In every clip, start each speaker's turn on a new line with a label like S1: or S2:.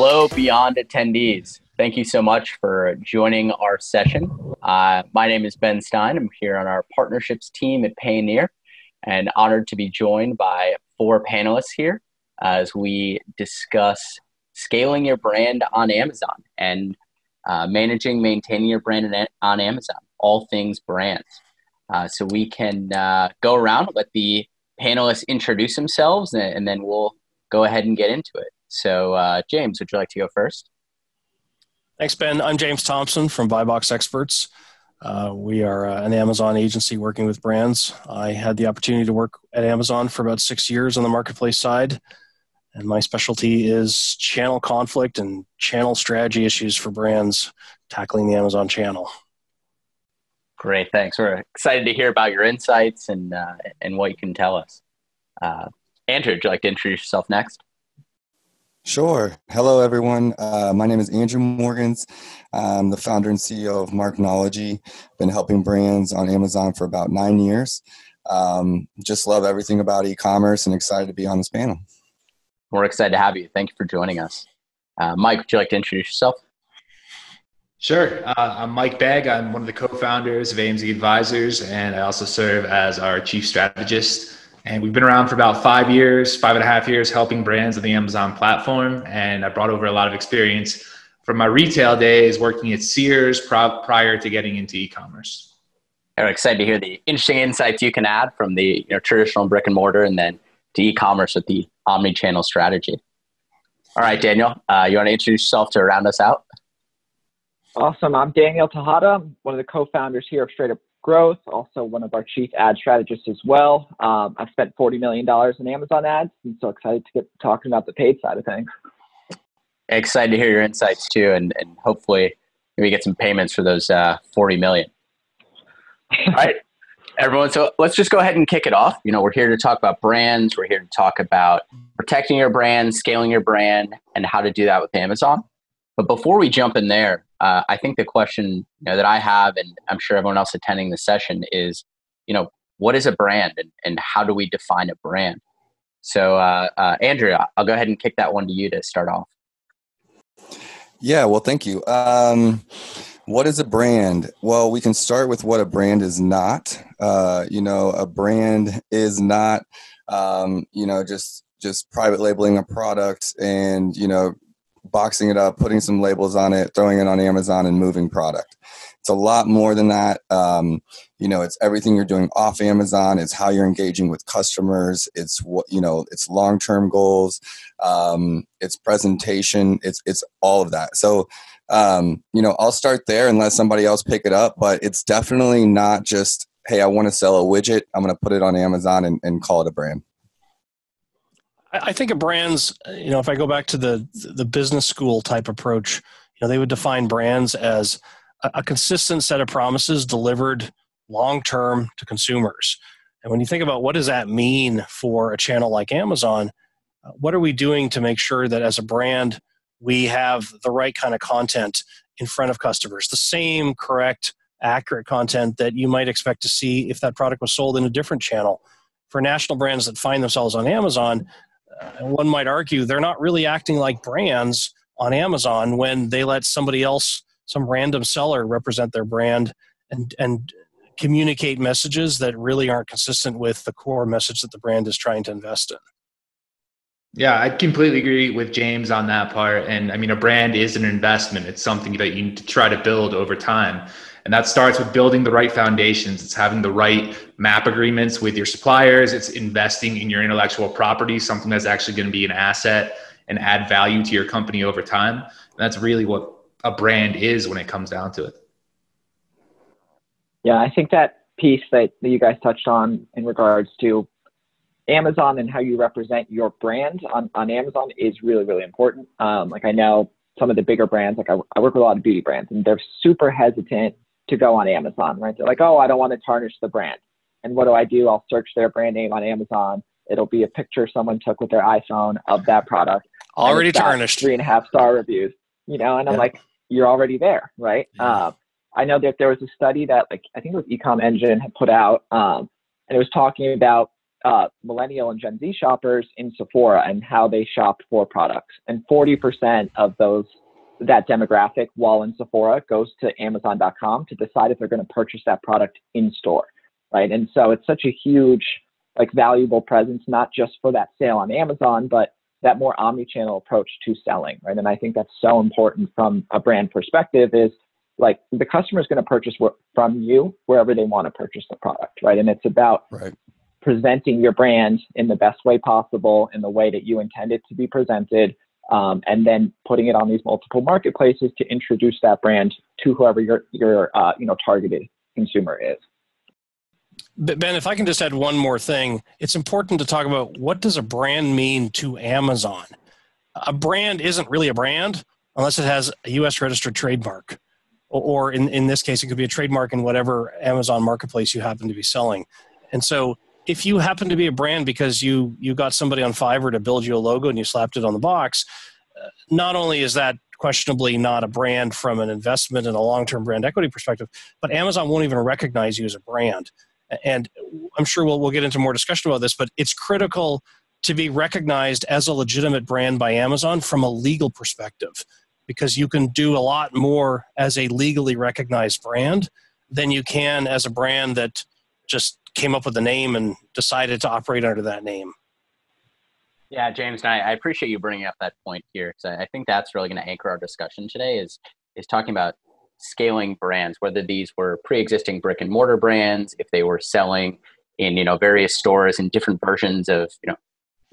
S1: Hello, Beyond attendees. Thank you so much for joining our session. My name is Ben Stein. I'm here on our partnerships team at Payoneer and honored to be joined by 4 panelists here as we discuss scaling your brand on Amazon and maintaining your brand on Amazon, all things brands. So we can go around, let the panelists introduce themselves, and then we'll go ahead and get into it. So James, would you like to go first?
S2: Thanks, Ben. I'm James Thompson from BuyBox Experts. We are an Amazon agency working with brands. I had the opportunity to work at Amazon for about 6 years on the marketplace side, and my specialty is channel conflict and channel strategy issues for brands tackling the Amazon channel.
S1: Great, thanks. We're excited to hear about your insights and what you can tell us. Andrew, would you like to introduce yourself next?
S3: Sure. Hello, everyone. My name is Andrew Morgans. I'm the founder and CEO of Marknology. Been helping brands on Amazon for about 9 years. Just love everything about e-commerce and excited to be on this panel.
S1: We're excited to have you. Thank you for joining us. Mike, would you like to introduce yourself?
S4: Sure. I'm Mike Begg. I'm one of the co-founders of AMZ Advisors, and I also serve as our chief strategist. And we've been around for about 5 years, 5.5 years, helping brands on the Amazon platform. And I brought over a lot of experience from my retail days working at Sears prior to getting into e-commerce.
S1: I'm excited to hear the interesting insights you can add from the traditional brick and mortar and then to e-commerce with the omnichannel strategy. All right, Daniel, you want to introduce yourself to round us out?
S5: Awesome. I'm Daniel Tejada, one of the co-founders here of Straight Up Growth, also one of our chief ad strategists as well. I've spent $40 million in Amazon ads, and so excited to get talking about the paid side of things.
S1: Excited to hear your insights too, and hopefully maybe get some payments for those 40 million. All right, everyone. So let's just go ahead and kick it off. We're here to talk about brands. We're here to talk about protecting your brand, scaling your brand, and how to do that with Amazon. But before we jump in there, I think the question that I have, and I'm sure everyone else attending the session, is, what is a brand and how do we define a brand? So, Andrew, I'll go ahead and kick that one to you to start off.
S3: Yeah, well, thank you. What is a brand? Well, we can start with what a brand is not. A brand is not, just private labeling a product and, boxing it up, putting some labels on it, throwing it on Amazon and moving product. It's a lot more than that. It's everything you're doing off Amazon. It's how you're engaging with customers. It's what, it's long-term goals. It's presentation. It's all of that. So, I'll start there and let somebody else pick it up, but it's definitely not just, hey, I want to sell a widget. I'm going to put it on Amazon and call it a brand.
S2: I think of brands, if I go back to the business school type approach, they would define brands as a consistent set of promises delivered long-term to consumers. And when you think about what does that mean for a channel like Amazon, what are we doing to make sure that as a brand, we have the right kind of content in front of customers, the same correct, accurate content that you might expect to see if that product was sold in a different channel. For national brands that find themselves on Amazon, one might argue they're not really acting like brands on Amazon when they let somebody else, some random seller, represent their brand and communicate messages that really aren't consistent with the core message that the brand is trying to invest in.
S4: Yeah, I completely agree with James on that part. And I mean, a brand is an investment. It's something that you need to try to build over time. And that starts with building the right foundations. It's having the right map agreements with your suppliers. It's investing in your intellectual property, something that's actually going to be an asset and add value to your company over time. And that's really what a brand is when it comes down to it.
S5: Yeah, I think that piece that you guys touched on in regards to Amazon and how you represent your brand on Amazon is really, really important. I know some of the bigger brands, I work with a lot of beauty brands, and they're super hesitant to go on Amazon, right? They're like, oh, I don't want to tarnish the brand. And what do? I'll search their brand name on Amazon. It'll be a picture someone took with their iPhone of that product.
S2: Already tarnished.
S5: 3.5-star reviews, and I'm like, you're already there, right? Yeah. I know that there was a study that I think it was Ecom Engine had put out, and it was talking about millennial and Gen Z shoppers in Sephora and how they shopped for products. And 40% of that demographic while in Sephora goes to Amazon.com to decide if they're going to purchase that product in store, right? And so it's such a huge, valuable presence, not just for that sale on Amazon, but that more omnichannel approach to selling, right? And I think that's so important from a brand perspective is the customer is going to purchase from you wherever they want to purchase the product, right? And it's about presenting your brand in the best way possible, in the way that you intend it to be presented, and then putting it on these multiple marketplaces to introduce that brand to whoever your targeted consumer is.
S2: Ben, if I can just add one more thing, it's important to talk about what does a brand mean to Amazon. A brand isn't really a brand unless it has a U.S. registered trademark, or in this case, it could be a trademark in whatever Amazon marketplace you happen to be selling. And so if you happen to be a brand because you got somebody on Fiverr to build you a logo and you slapped it on the box, not only is that questionably not a brand from an investment and a long-term brand equity perspective, but Amazon won't even recognize you as a brand. And I'm sure we'll get into more discussion about this, but it's critical to be recognized as a legitimate brand by Amazon from a legal perspective, because you can do a lot more as a legally recognized brand than you can as a brand that just came up with a name and decided to operate under that name.
S1: Yeah, James, and I appreciate you bringing up that point here, because I think that's really going to anchor our discussion today is talking about scaling brands, whether these were pre-existing brick and mortar brands, if they were selling in various stores and different versions of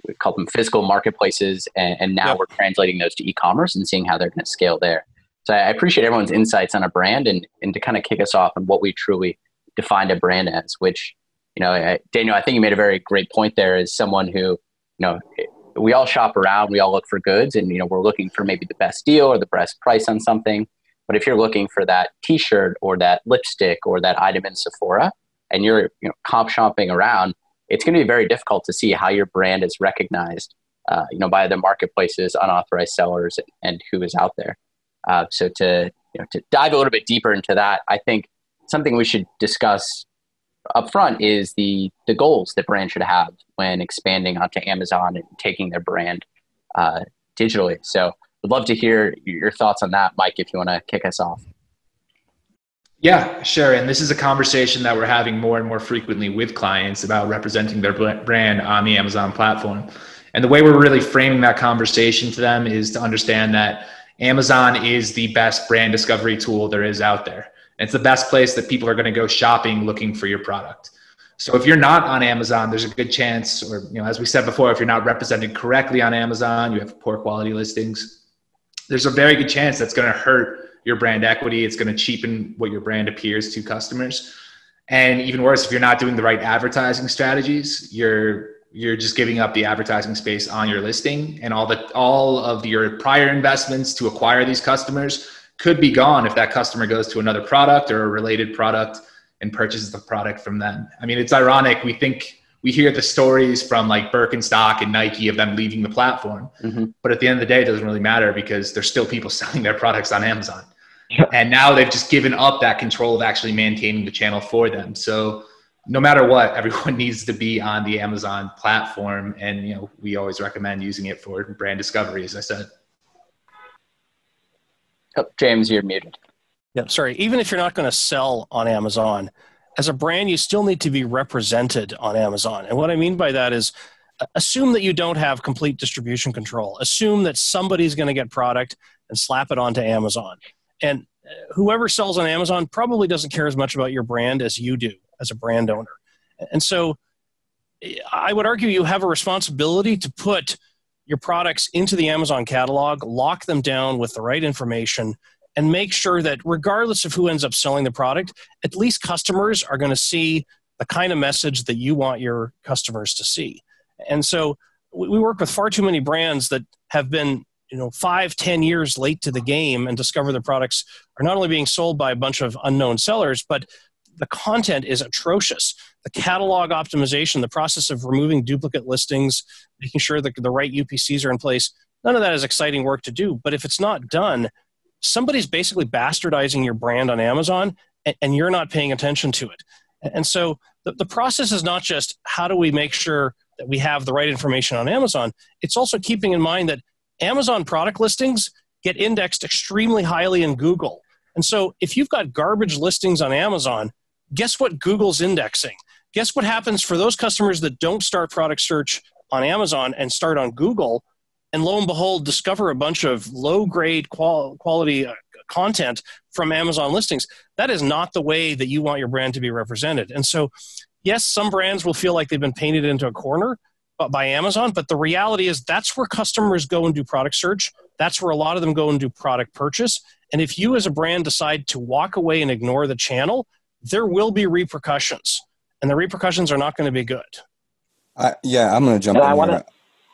S1: we call them physical marketplaces, and now we're translating those to e-commerce and seeing how they're going to scale there. So I appreciate everyone's insights on a brand and to kind of kick us off on what we truly defined a brand as, which Daniel, I think you made a very great point there as someone who we all shop around, we all look for goods, and we're looking for maybe the best deal or the best price on something. But if you're looking for that T-shirt or that lipstick or that item in Sephora, and you're comp shopping around, it's going to be very difficult to see how your brand is recognized, by other marketplaces, unauthorized sellers, and who is out there. So to dive a little bit deeper into that, I think something we should discuss up front is the goals that brands should have when expanding onto Amazon and taking their brand digitally. So would love to hear your thoughts on that, Mike, if you want to kick us off.
S4: Yeah, sure. And this is a conversation that we're having more and more frequently with clients about representing their brand on the Amazon platform. And the way we're really framing that conversation to them is to understand that Amazon is the best brand discovery tool there is out there. And it's the best place that people are going to go shopping looking for your product. So if you're not on Amazon, there's a good chance, or as we said before, if you're not represented correctly on Amazon, you have poor quality listings, there's a very good chance that's going to hurt your brand equity. It's going to cheapen what your brand appears to customers. And even worse, if you're not doing the right advertising strategies, you're just giving up the advertising space on your listing, and all of your prior investments to acquire these customers could be gone if that customer goes to another product or a related product and purchases the product from them. I mean, it's ironic. We hear the stories from Birkenstock and Nike of them leaving the platform. Mm-hmm. But at the end of the day, it doesn't really matter because there's still people selling their products on Amazon. Yeah. And now they've just given up that control of actually maintaining the channel for them. So no matter what, everyone needs to be on the Amazon platform. And, we always recommend using it for brand discovery, as I said.
S1: Oh, James, you're muted.
S2: Yeah, sorry. Even if you're not going to sell on Amazon, as a brand, you still need to be represented on Amazon. And what I mean by that is assume that you don't have complete distribution control. Assume that somebody's going to get product and slap it onto Amazon. And whoever sells on Amazon probably doesn't care as much about your brand as you do as a brand owner. And so I would argue you have a responsibility to put your products into the Amazon catalog, lock them down with the right information, and make sure that regardless of who ends up selling the product, at least customers are going to see the kind of message that you want your customers to see. And so we work with far too many brands that have been 5-10 years late to the game and discover their products are not only being sold by a bunch of unknown sellers, but the content is atrocious. The catalog optimization, the process of removing duplicate listings, making sure that the right UPCs are in place, none of that is exciting work to do. But if it's not done, somebody's basically bastardizing your brand on Amazon and you're not paying attention to it. And so the process is not just how do we make sure that we have the right information on Amazon. It's also keeping in mind that Amazon product listings get indexed extremely highly in Google. And so if you've got garbage listings on Amazon, guess what Google's indexing? Guess what happens for those customers that don't start product search on Amazon and start on Google, and lo and behold, discover a bunch of low-grade quality content from Amazon listings? That is not the way that you want your brand to be represented. And so, yes, some brands will feel like they've been painted into a corner by Amazon, but the reality is that's where customers go and do product search. That's where a lot of them go and do product purchase. And if you as a brand decide to walk away and ignore the channel, there will be repercussions. And the repercussions are not going to be good.
S3: Yeah, I'm going to jump in here.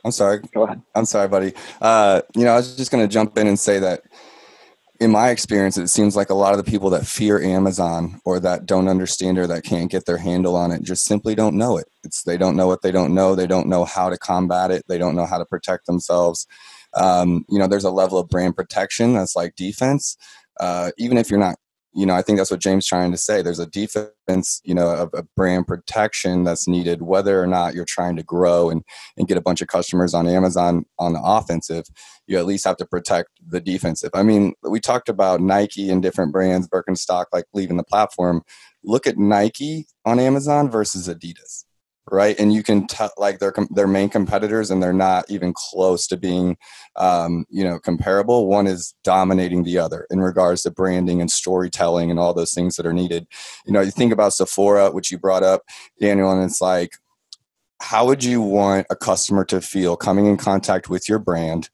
S3: I'm sorry.
S5: Go ahead.
S3: I'm sorry, buddy. I was just going to jump in and say that in my experience, it seems like a lot of the people that fear Amazon or that don't understand or that can't get their handle on it just simply don't know it. They don't know what they don't know. They don't know how to combat it. They don't know how to protect themselves. There's a level of brand protection that's like defense. Even if you're not, I think that's what James is trying to say. There's a defense, of brand protection that's needed, whether or not you're trying to grow and get a bunch of customers on Amazon on the offensive. You at least have to protect the defensive. I mean, we talked about Nike and different brands, Birkenstock, like leaving the platform. Look at Nike on Amazon versus Adidas. Right. And you can tell like they're main competitors and they're not even close to being, comparable. One is dominating the other in regards to branding and storytelling and all those things that are needed. You think about Sephora, which you brought up, Daniel, and it's like, how would you want a customer to feel coming in contact with your brand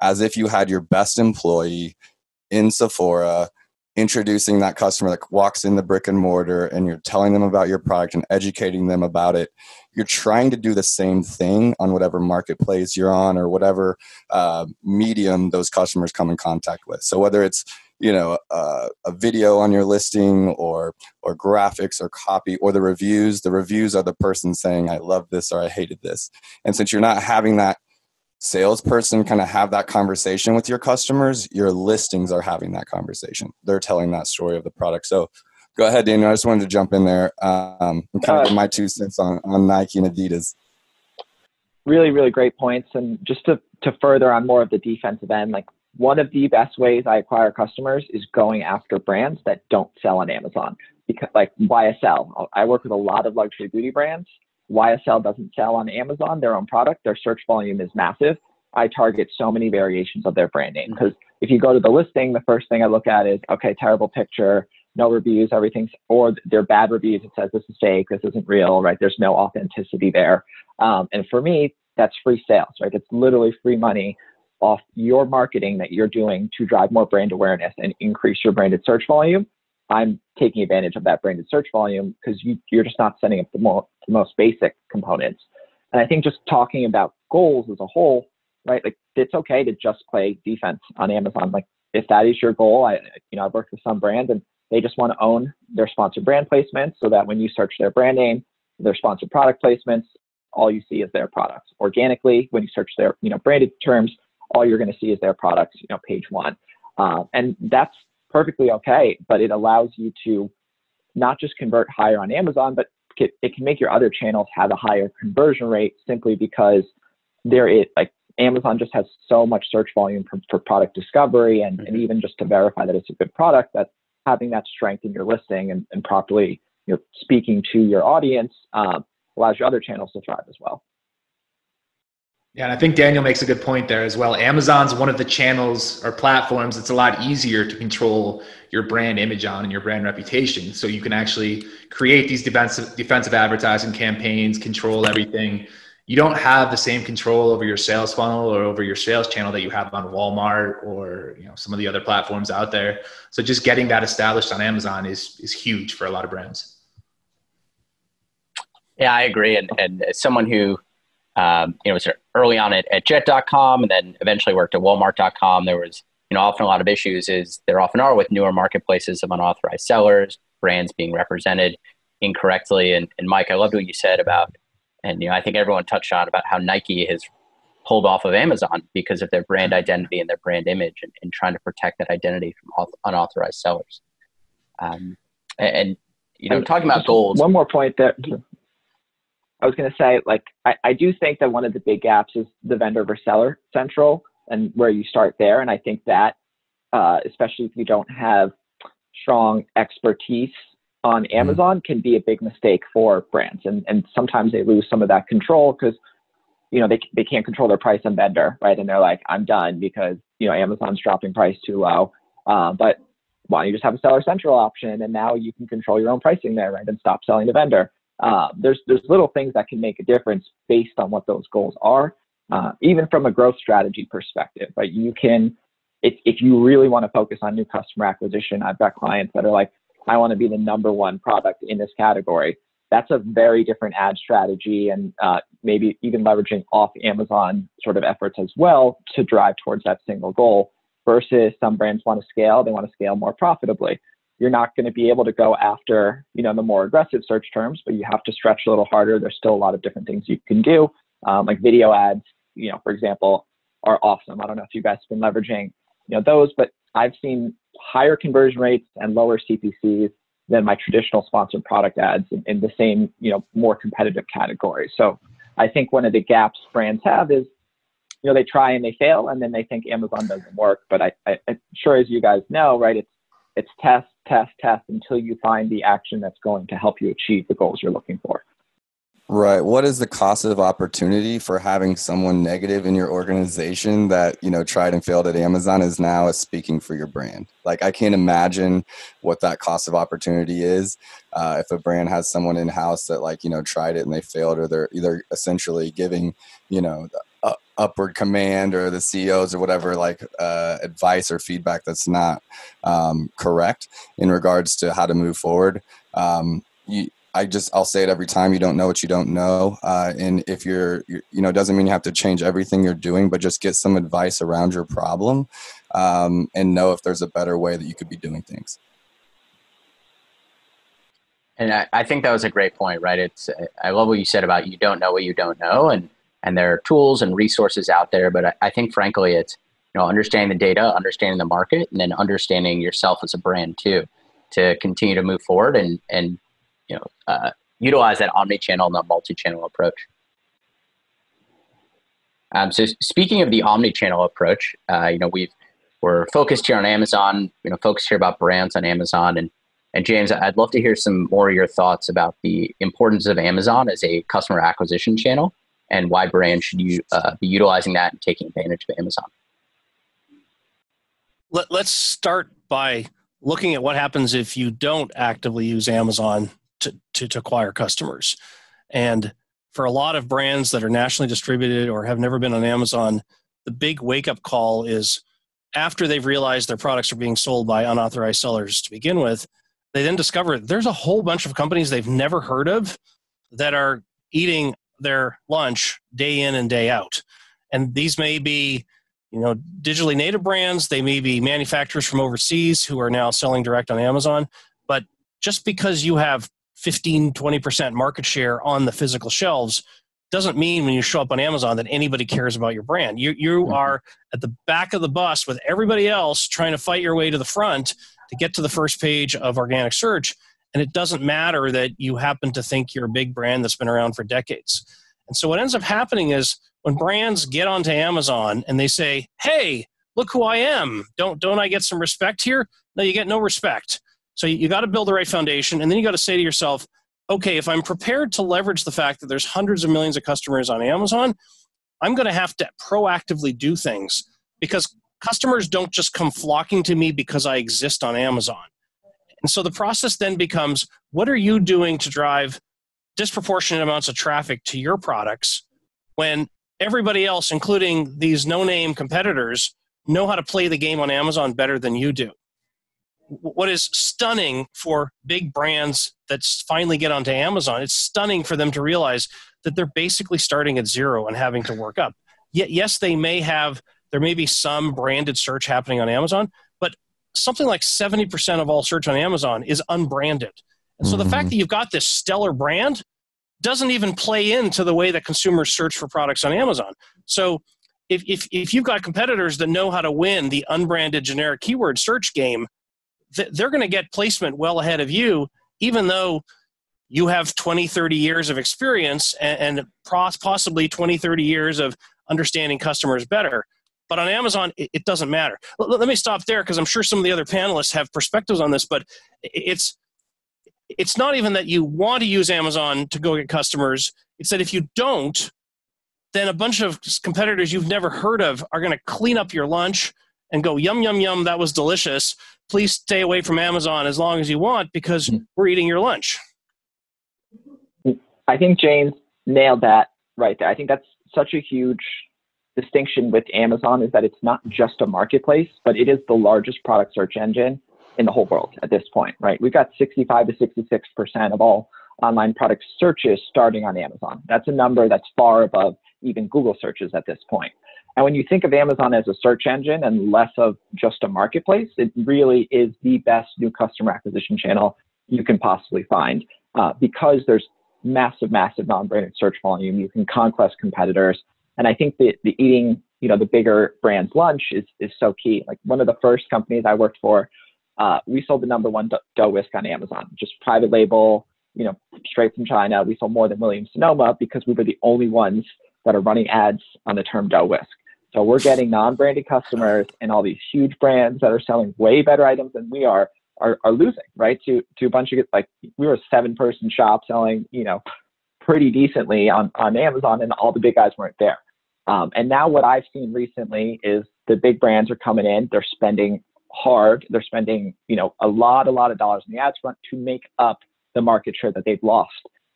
S3: as if you had your best employee in Sephora introducing that customer that walks in the brick and mortar and you're telling them about your product and educating them about it? You're trying to do the same thing on whatever marketplace you're on or whatever medium those customers come in contact with. So whether it's, a video on your listing or graphics or copy or the reviews are the person saying, I love this or I hated this. And since you're not having that salesperson kind of have that conversation with your customers, your listings are having that conversation. They're telling that story of the product. So go ahead, Daniel. I just wanted to jump in there and kind of give my 2 cents on Nike and Adidas.
S5: Really, really great points. And just to further on more of the defensive end, like one of the best ways I acquire customers is going after brands that don't sell on Amazon. Because like YSL, I work with a lot of luxury beauty brands. YSL doesn't sell on Amazon, their own product. Their search volume is massive. I target so many variations of their brand name because if you go to the listing, the first thing I look at is, okay, terrible picture, no reviews, everything's, or they're bad reviews. It says this is fake, this isn't real, right? There's no authenticity there. And for me, that's free sales, right? It's literally free money off your marketing that you're doing to drive more brand awareness and increase your branded search volume. I'm taking advantage of that branded search volume because you're just not setting up the most basic components. And I think just talking about goals as a whole, right? Like it's okay to just play defense on Amazon. Like if that is your goal, I've worked with some brands and they just want to own their sponsored brand placements so that when you search their brand name, their sponsored product placements, all you see is their products. Organically, when you search their, branded terms, all you're going to see is their products, page one. And that's perfectly okay, but it allows you to not just convert higher on Amazon, but it can make your other channels have a higher conversion rate simply because Amazon just has so much search volume for product discovery and even just to verify that it's a good product, that having that strength in your listing and properly speaking to your audience allows your other channels to thrive as well.
S4: Yeah, and I think Daniel makes a good point there as well. Amazon's one of the channels or platforms that's a lot easier to control your brand image on and your brand reputation. So you can actually create these defensive advertising campaigns, control everything. You don't have the same control over your sales funnel or over your sales channel that you have on Walmart or some of the other platforms out there. So just getting that established on Amazon is huge for a lot of brands.
S1: Yeah, I agree. And as someone who was early on at jet.com and then eventually worked at walmart.com, there was, often a lot of issues as there often are with newer marketplaces of unauthorized sellers, brands being represented incorrectly. And Mike, I loved what you said about, and I think everyone touched on about how Nike has pulled off of Amazon because of their brand identity and their brand image and trying to protect that identity from unauthorized sellers. And talking about goals.
S5: One more point there. I was going to say, like, I do think that one of the big gaps is the vendor versus seller central and where you start there. And I think that, especially if you don't have strong expertise on Amazon, can be a big mistake for brands. And sometimes they lose some of that control because, they can't control their price on vendor, right? And they're like, I'm done because, Amazon's dropping price too low. But why don't you just have a seller central option? And now you can control your own pricing there, right? And stop selling to vendor. There's little things that can make a difference based on what those goals are. Even from a growth strategy perspective, right? You can, if you really want to focus on new customer acquisition, I've got clients that are like, I want to be the number one product in this category. That's a very different ad strategy and maybe even leveraging off Amazon sort of efforts as well to drive towards that single goal versus some brands want to scale. They want to scale more profitably. You're not going to be able to go after, the more aggressive search terms, but you have to stretch a little harder. There's still a lot of different things you can do. Like video ads, for example, are awesome. I don't know if you guys have been leveraging, those, but I've seen higher conversion rates and lower CPCs than my traditional sponsored product ads in the same, more competitive category. So I think one of the gaps brands have is, they try and they fail and then they think Amazon doesn't work. But I sure as you guys know, right, it's test until you find the action that's going to help you achieve the goals you're looking for.
S3: Right. What is the cost of opportunity for having someone negative in your organization that, tried and failed at Amazon is now speaking for your brand? Like, I can't imagine what that cost of opportunity is. If a brand has someone in-house that tried it and they failed, or they're either essentially giving, the upward command or the CEOs or whatever, advice or feedback that's not correct in regards to how to move forward. I'll say it every time. You don't know what you don't know. And if you're doesn't mean you have to change everything you're doing, but just get some advice around your problem and know if there's a better way that you could be doing things.
S1: And I think that was a great point, right? I love what you said about you don't know what you don't know. And there are tools and resources out there. But I think, frankly, it's, understanding the data, understanding the market, and then understanding yourself as a brand too, to continue to move forward and utilize that omnichannel and the multi-channel approach. So speaking of the omnichannel approach, we're focused here on Amazon, focused here about brands on Amazon. And James, I'd love to hear some more of your thoughts about the importance of Amazon as a customer acquisition channel and why brands should be utilizing that and taking advantage of Amazon.
S2: Let's start by looking at what happens if you don't actively use Amazon to acquire customers. And for a lot of brands that are nationally distributed or have never been on Amazon, the big wake-up call is after they've realized their products are being sold by unauthorized sellers to begin with, they then discover there's a whole bunch of companies they've never heard of that are eating their lunch day in and day out. And these may be, digitally native brands. They may be manufacturers from overseas who are now selling direct on Amazon. But just because you have 15, 20% market share on the physical shelves doesn't mean when you show up on Amazon that anybody cares about your brand. You are at the back of the bus with everybody else trying to fight your way to the front to get to the first page of organic search. And it doesn't matter that you happen to think you're a big brand that's been around for decades. And so what ends up happening is when brands get onto Amazon and they say, hey, look who I am. Don't I get some respect here? No, you get no respect. So you got to build the right foundation, and then you got to say to yourself, okay, if I'm prepared to leverage the fact that there's hundreds of millions of customers on Amazon, I'm going to have to proactively do things because customers don't just come flocking to me because I exist on Amazon. And so the process then becomes, what are you doing to drive disproportionate amounts of traffic to your products when everybody else, including these no-name competitors, know how to play the game on Amazon better than you do? What is stunning for big brands that finally get onto Amazon, it's stunning for them to realize that they're basically starting at zero and having to work up. Yet, yes, there may be some branded search happening on Amazon, but something like 70% of all search on Amazon is unbranded. And so the fact that you've got this stellar brand doesn't even play into the way that consumers search for products on Amazon. So if you've got competitors that know how to win the unbranded generic keyword search game, they're going to get placement well ahead of you. even though you have 20, 30 years of experience and possibly 20, 30 years of understanding customers better. But on Amazon, it doesn't matter. Let me stop there because I'm sure some of the other panelists have perspectives on this, but it's not even that you want to use Amazon to go get customers. It's that if you don't, then a bunch of competitors you've never heard of are going to clean up your lunch and go, yum, yum, yum, that was delicious. Please stay away from Amazon as long as you want because we're eating your lunch.
S5: I think James nailed that right there. I think that's such a huge distinction with Amazon is that it's not just a marketplace, but it is the largest product search engine in the whole world at this point, right? We've got 65 to 66% of all online product searches starting on Amazon. That's a number that's far above even Google searches at this point. And when you think of Amazon as a search engine and less of just a marketplace, it really is the best new customer acquisition channel you can possibly find because there's massive non-branded search volume. You can conquest competitors. And I think the eating, the bigger brand's lunch is so key. Like one of the first companies I worked for, we sold the #1 dough whisk on Amazon, just private label, straight from China. We sold more than Williams-Sonoma because we were the only ones that are running ads on the term dough whisk. So we're getting non-branded customers, and all these huge brands that are selling way better items than we are losing, right? To a bunch of, like, we were a 7-person shop selling, pretty decently on Amazon, and all the big guys weren't there. And now what I've seen recently is the big brands are coming in, they're spending hard, they're spending, a lot of dollars in the ads front to make up the market share that they've lost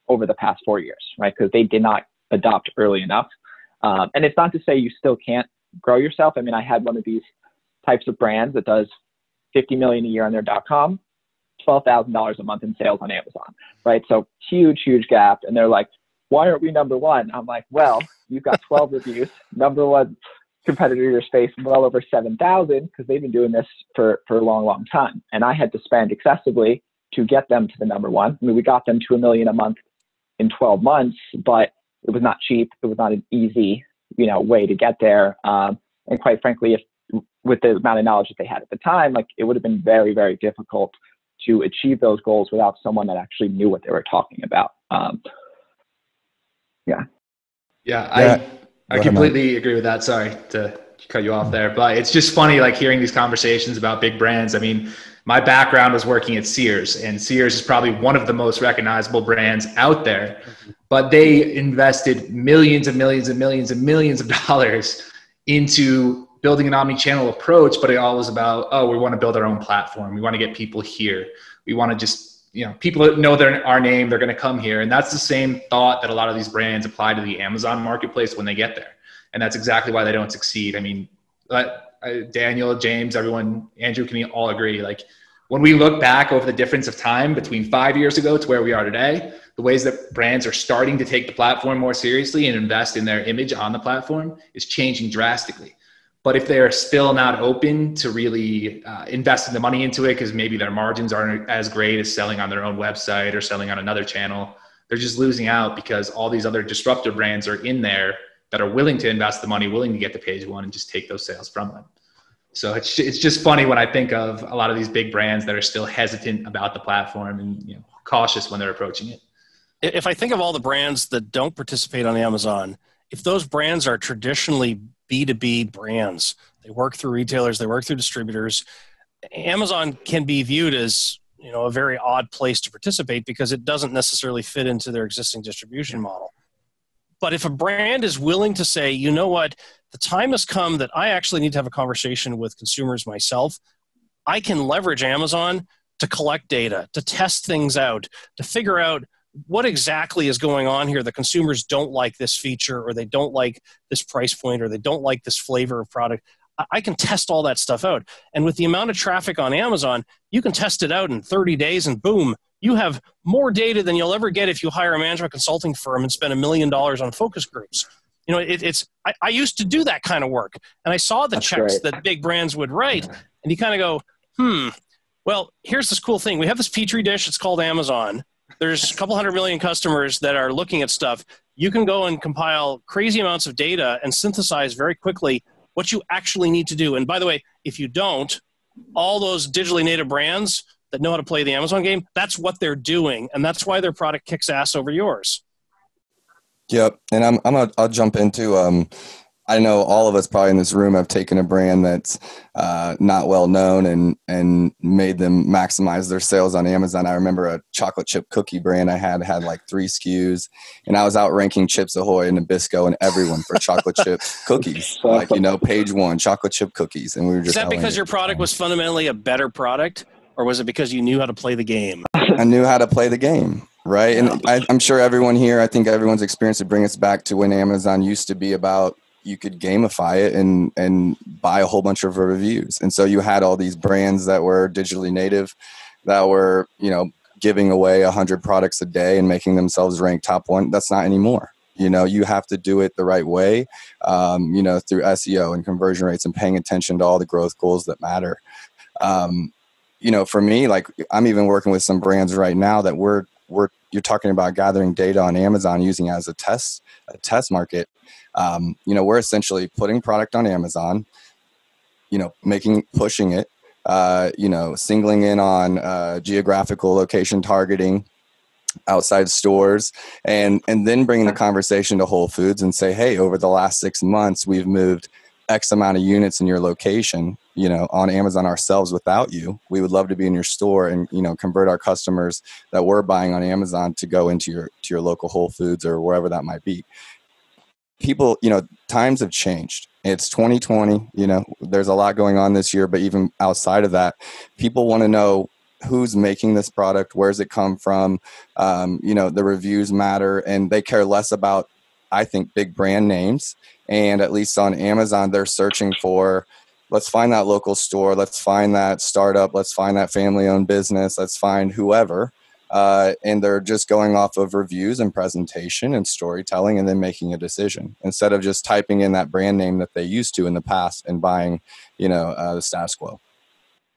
S5: over the past 4 years, right? Because they did not adopt early enough. And it's not to say you still can't grow yourself. I mean, I had one of these types of brands that does $50 million a year on their .com, $12,000 a month in sales on Amazon, right? So huge gap. And they're like, why aren't we #1? I'm like, well, you've got 12 reviews, #1 competitor in your space, well over 7,000, because they've been doing this for a long time. And I had to spend excessively to get them to the #1. I mean, we got them to $1 million a month in 12 months, but it was not cheap. It was not an easy, way to get there. And quite frankly, if with the amount of knowledge that they had at the time, like it would have been very, very difficult to achieve those goals without someone that actually knew what they were talking about.
S4: I completely agree with that. Sorry to cut you off there, but it's just funny, like hearing these conversations about big brands. I mean, my background was working at Sears, and Sears is probably one of the most recognizable brands out there, but they invested millions and millions and millions and millions of dollars into building an omnichannel approach, but it all was about, we want to build our own platform. We want to get people here. We want to just, people that know our name, they're going to come here. And that's the same thought that a lot of these brands apply to the Amazon marketplace when they get there. And that's exactly why they don't succeed. I mean, Daniel, James, everyone, Andrew, can you all agree? Like when we look back over the difference of time between 5 years ago to where we are today, the ways that brands are starting to take the platform more seriously and invest in their image on the platform is changing drastically. But if they're still not open to really investing the money into it, because maybe their margins aren't as great as selling on their own website or selling on another channel, they're just losing out because all these other disruptive brands are in there that are willing to invest the money, willing to get to page one and just take those sales from them. So it's just funny when I think of a lot of these big brands that are still hesitant about the platform and cautious when they're approaching it.
S2: If I think of all the brands that don't participate on Amazon, if those brands are traditionally B2B brands, they work through retailers, they work through distributors, Amazon can be viewed as a very odd place to participate because it doesn't necessarily fit into their existing distribution model. But if a brand is willing to say, you know what, the time has come that I actually need to have a conversation with consumers myself, I can leverage Amazon to collect data, to test things out, to figure out what exactly is going on here. The consumers don't like this feature, or they don't like this price point, or they don't like this flavor of product. I can test all that stuff out. And with the amount of traffic on Amazon, you can test it out in 30 days and boom, you have more data than you'll ever get if you hire a management consulting firm and spend $1 million on focus groups. I used to do that kind of work, and I saw the checks that big brands would write, and you kind of go, well, here's this cool thing. We have this Petri dish. It's called Amazon. There's a couple 100 million customers that are looking at stuff. You can go and compile crazy amounts of data and synthesize very quickly what you actually need to do. And by the way, if you don't, all those digitally native brands that know how to play the Amazon game, that's what they're doing. And that's why their product kicks ass over yours.
S3: Yep. And I'll jump into, I know all of us probably in this room have taken a brand that's not well known and made them maximize their sales on Amazon. I remember a chocolate chip cookie brand I had like 3 SKUs, and I was outranking Chips Ahoy and Nabisco and everyone for chocolate chip cookies. Like, page 1, chocolate chip cookies. And we were just.
S2: Is that because your product was fundamentally a better product, or was it because you knew how to play the game?
S3: I knew how to play the game. Right. And I'm sure everyone here, I think everyone's experience would bring us back to when Amazon used to be about, you could gamify it and buy a whole bunch of reviews. And so you had all these brands that were digitally native that were, giving away 100 products a day and making themselves rank top 1. That's not anymore. You have to do it the right way, through SEO and conversion rates and paying attention to all the growth goals that matter. For me, like, I'm even working with some brands right now that you're talking about gathering data on Amazon, using it as a test market. We're essentially putting product on Amazon, pushing it, singling in on geographical location targeting outside stores, and then bringing the conversation to Whole Foods and say, hey, over the last 6 months, we've moved X amount of units in your location, on Amazon ourselves without you. We would love to be in your store and, convert our customers that were buying on Amazon to go into your local Whole Foods or wherever that might be. People, times have changed. It's 2020, there's a lot going on this year, but even outside of that, people want to know who's making this product, where's it come from, the reviews matter, and they care less about, I think, big brand names. And at least on Amazon, they're searching for, let's find that local store, let's find that startup, let's find that family-owned business, let's find whoever. And they're just going off of reviews and presentation and storytelling and then making a decision instead of just typing in that brand name that they used to in the past and buying, the status quo.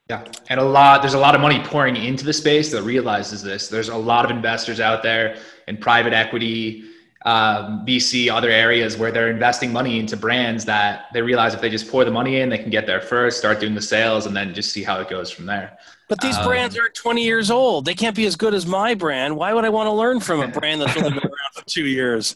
S4: Yeah. And there's a lot of money pouring into the space that realizes this. There's a lot of investors out there in private equity, VC, other areas where they're investing money into brands that they realize if they just pour the money in, they can get there first, start doing the sales, and then just see how it goes from there.
S2: But these brands are 20 years old. They can't be as good as my brand. Why would I want to learn from a brand that's only been around for 2 years?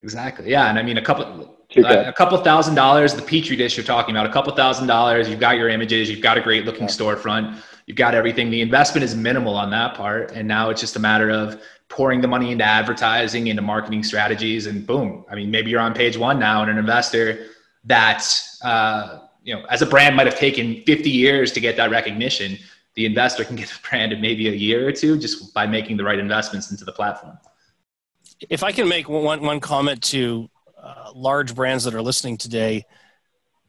S4: Exactly. Yeah. And I mean, a couple $1,000, the Petri dish you're talking about, $2,000, you've got your images, you've got a great looking storefront, you've got everything. The investment is minimal on that part. And now it's just a matter of pouring the money into advertising, into marketing strategies, and boom. I mean, maybe you're on page 1 now, and an investor that, as a brand might have taken 50 years to get that recognition, the investor can get the brand in maybe a year or 2 just by making the right investments into the platform.
S2: If I can make one comment to large brands that are listening today,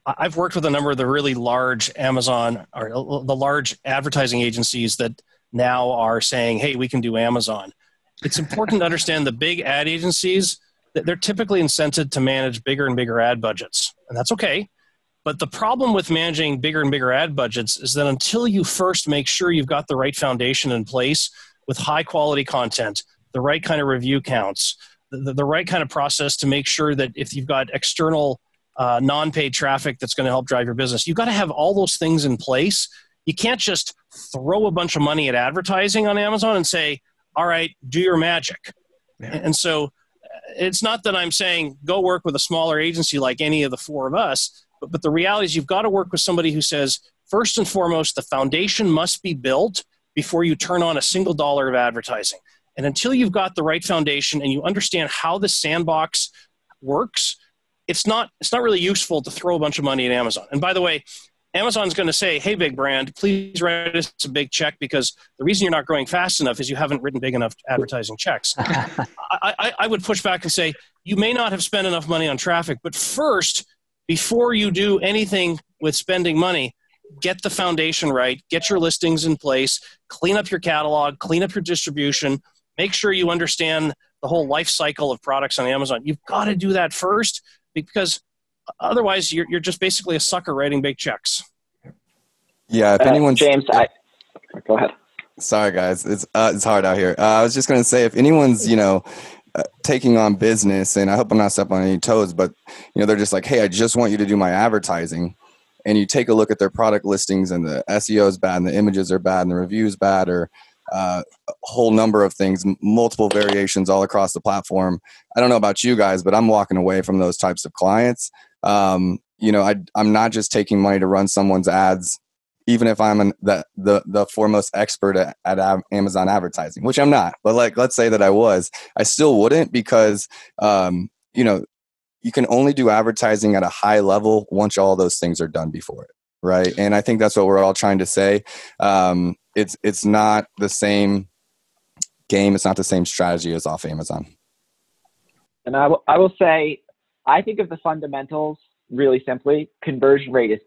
S2: I've worked with a number of the really large Amazon or the large advertising agencies that now are saying, hey, we can do Amazon. It's important to understand the big ad agencies, that they're typically incented to manage bigger and bigger ad budgets. And that's okay. But the problem with managing bigger and bigger ad budgets is that until you first make sure you've got the right foundation in place with high quality content, the right kind of review counts, the right kind of process to make sure that if you've got external non-paid traffic that's going to help drive your business, you've got to have all those things in place. You can't just throw a bunch of money at advertising on Amazon and say, all right, do your magic. Yeah. And so it's not that I'm saying go work with a smaller agency like any of the 4 of us, but the reality is you've got to work with somebody who says, first and foremost, the foundation must be built before you turn on a single dollar of advertising. And until you've got the right foundation and you understand how the sandbox works, it's not really useful to throw a bunch of money at Amazon. And by the way, Amazon's going to say, hey, big brand, please write us a big check because the reason you're not growing fast enough is you haven't written big enough advertising checks. I would push back and say, you may not have spent enough money on traffic, but first, before you do anything with spending money, get the foundation right, get your listings in place, clean up your catalog, clean up your distribution, make sure you understand the whole life cycle of products on Amazon. You've got to do that first because otherwise you're just basically a sucker writing big checks.
S3: Yeah. If anyone's
S5: James, go ahead.
S3: Sorry guys. It's hard out here. I was just going to say, if anyone's, taking on business, and I hope I'm not stepping on any toes, but they're just like, hey, I just want you to do my advertising. and you take a look at their product listings and the SEO is bad and the images are bad and the reviews bad, or a whole number of things, multiple variations all across the platform. I don't know about you guys, but I'm walking away from those types of clients. I'm not just taking money to run someone's ads, even if I'm the foremost expert at Amazon advertising, which I'm not. But like, let's say that I still wouldn't, because you can only do advertising at a high level once all those things are done before it, right? And I think that's what we're all trying to say. It's not the same game. It's not the same strategy as off Amazon.
S5: And I will say, I think of the fundamentals really simply. Conversion rate is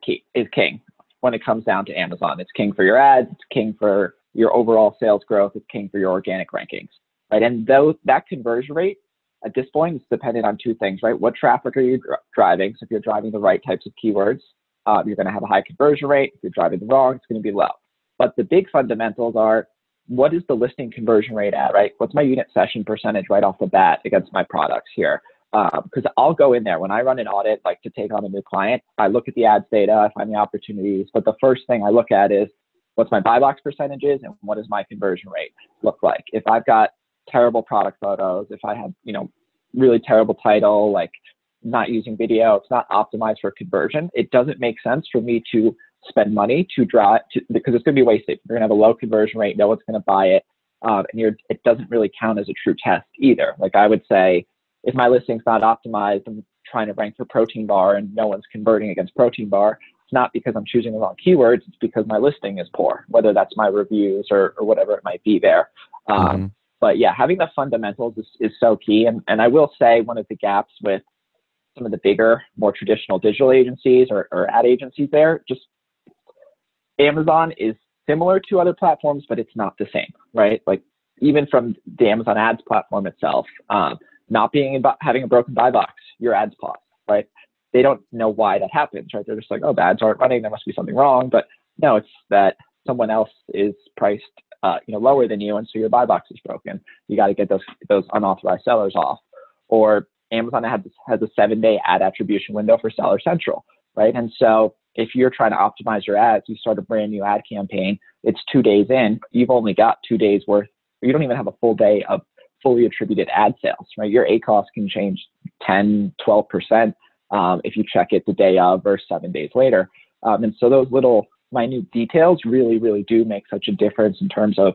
S5: king when it comes down to Amazon. It's king for your ads. It's king for your overall sales growth. It's king for your organic rankings, right? And that conversion rate at this point is dependent on two things, right? What traffic are you driving? So if you're driving the right types of keywords, you're going to have a high conversion rate. If you're driving the wrong, it's going to be low. But the big fundamentals are, what is the listing conversion rate at, right? What's my unit session percentage right off the bat against my products here? Because I'll go in there when I run an audit, like to take on a new client, I look at the ads data, I find the opportunities, but the first thing I look at is what's my BuyBox percentages and what does my conversion rate look like? If I've got terrible product photos, if I have, really terrible title, like not using video, it's not optimized for conversion, it doesn't make sense for me to spend money to drive because it's going to be wasted. You're going to have a low conversion rate, no one's going to buy it, and it doesn't really count as a true test either. Like I would say, if my listing's not optimized, I'm trying to rank for protein bar and no one's converting against protein bar, it's not because I'm choosing the wrong keywords, it's because my listing is poor, whether that's my reviews or whatever it might be there. But yeah, having the fundamentals is so key. And I will say one of the gaps with some of the bigger, more traditional digital agencies or ad agencies there, just Amazon is similar to other platforms, but it's not the same, right? Like even from the Amazon ads platform itself, not having a broken buy box, your ads pause, right? They don't know why that happens, right? They're just like, oh, the ads aren't running, there must be something wrong. But no, it's that someone else is priced lower than you, and so your buy box is broken. You got to get those unauthorized sellers off. Or Amazon has a 7-day ad attribution window for Seller Central, right? And so if you're trying to optimize your ads, you start a brand new ad campaign, it's 2 days in, you've only got 2 days worth, you don't even have a full day of fully attributed ad sales, right? Your ACoS can change 10, 12% if you check it the day of versus 7 days later. And so those little minute details really, really do make such a difference in terms of,